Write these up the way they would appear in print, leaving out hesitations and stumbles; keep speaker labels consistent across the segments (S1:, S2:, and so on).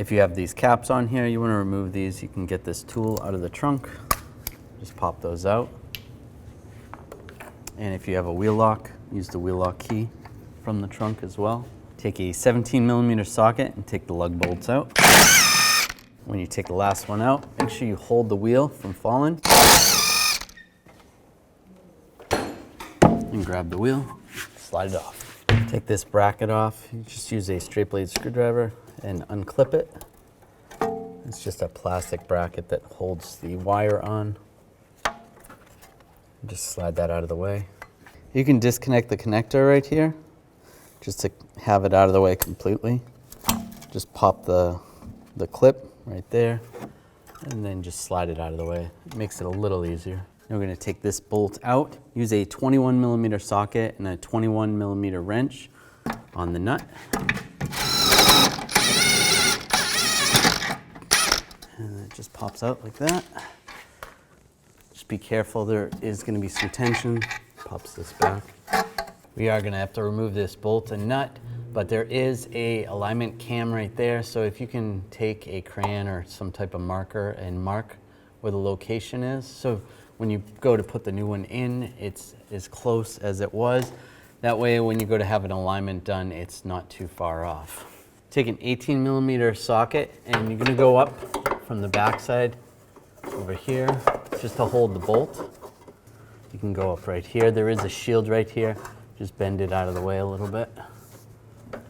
S1: If you have these caps on here, you want to remove these. You can get this tool out of the trunk. Just pop those out. And if you have a wheel lock, use the wheel lock key from the trunk as well. Take a 17mm socket and take the lug bolts out. When you take the last one out, make sure you hold the wheel from falling. And grab the wheel, slide it off. Take this bracket off. You just use a straight blade screwdriver and unclip it. It's just a plastic bracket that holds the wire on. Just slide that out of the way. You can disconnect the connector right here, just to have it out of the way completely. Just pop the clip right there, and then just slide it out of the way. It makes it a little easier. Now we're going to take this bolt out. Use a 21mm socket and a 21mm wrench on the nut. And it just pops out like that. Just be careful, there is going to be some tension. Pops this back. We are going to have to remove this bolt and nut, but there is a alignment cam right there, so if you can take a crayon or some type of marker and mark where the location is, so when you go to put the new one in, it's as close as it was. That way when you go to have an alignment done, it's not too far off. Take an 18mm socket and you're going to go up from the back side over here just to hold the bolt. You can go up right here. There is a shield right here. Just bend it out of the way a little bit. And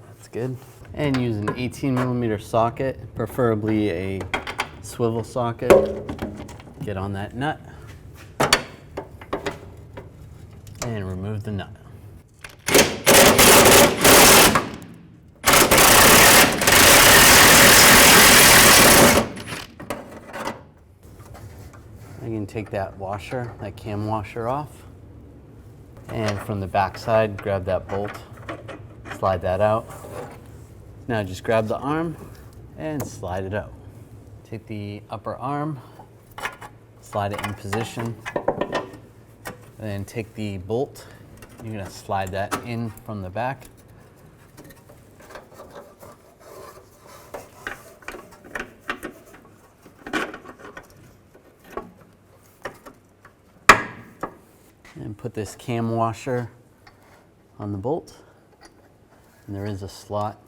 S1: that's good. And use an 18mm socket, preferably a swivel socket. Get on that nut and remove the nut. I can take that washer, that cam washer off, and from the back side, grab that bolt, slide that out. Now just grab the arm and slide it out. Take the upper arm, slide it in position, and then take the bolt. You're going to slide that in from the back. And put this cam washer on the bolt. And there is a slot.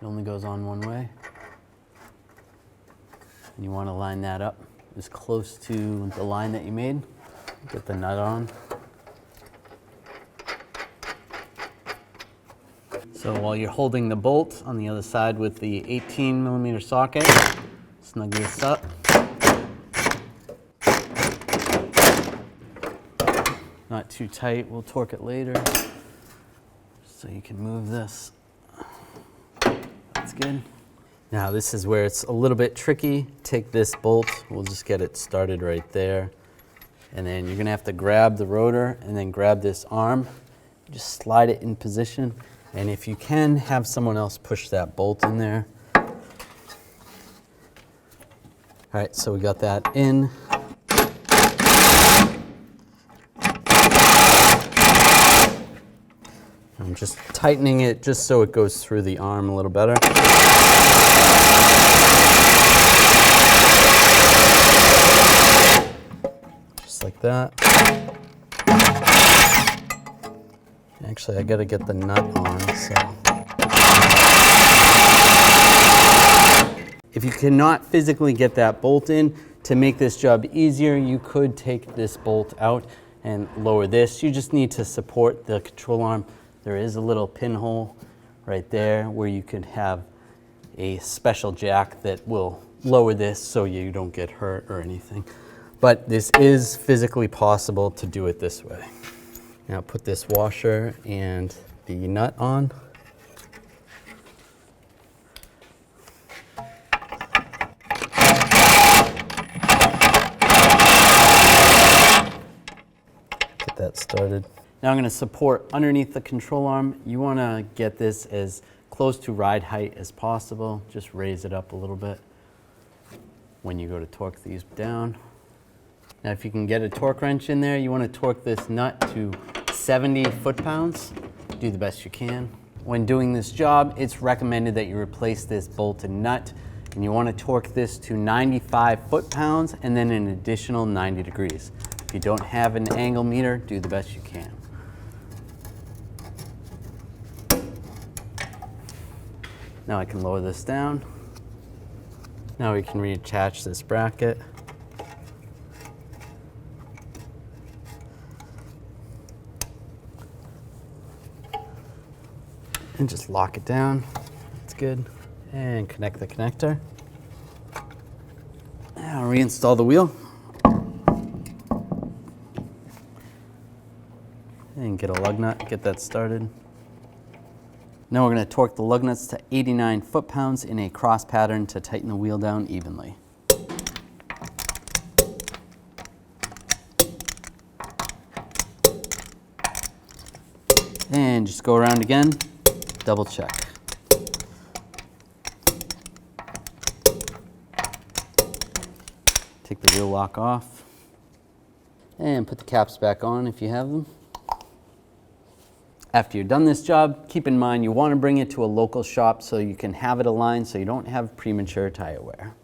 S1: It only goes on one way. And you want to line that up as close to the line that you made. Get the nut on. So while you're holding the bolt on the other side with the 18mm socket, snug this up. Not too tight, we'll torque it later. So you can move this. That's good. Now this is where it's a little bit tricky. Take this bolt, we'll just get it started right there. And then you're gonna have to grab the rotor and then grab this arm. Just slide it in position. And if you can, have someone else push that bolt in there. All right, so we got that in. I'm just tightening it just so it goes through the arm a little better. Just like that. Actually, I gotta get the nut on, so. If you cannot physically get that bolt in, to make this job easier, you could take this bolt out and lower this. You just need to support the control arm. There is a little pinhole right there where you could have a special jack that will lower this so you don't get hurt or anything. But this is physically possible to do it this way. Now put this washer and the nut on. Get that started. Now I'm going to support underneath the control arm. You want to get this as close to ride height as possible. Just raise it up a little bit when you go to torque these down. Now if you can get a torque wrench in there, you want to torque this nut to 70 foot-pounds. Do the best you can. When doing this job, it's recommended that you replace this bolt and nut, and you want to torque this to 95 foot-pounds and then an additional 90 degrees. If you don't have an angle meter, do the best you can. Now I can lower this down. Now we can reattach this bracket. And just lock it down. That's good. And connect the connector. Now reinstall the wheel. And get a lug nut, get that started. Now we're going to torque the lug nuts to 89 foot-pounds in a cross pattern to tighten the wheel down evenly. And just go around again, double check. Take the wheel lock off and put the caps back on if you have them. After you're done this job, keep in mind you want to bring it to a local shop so you can have it aligned so you don't have premature tire wear.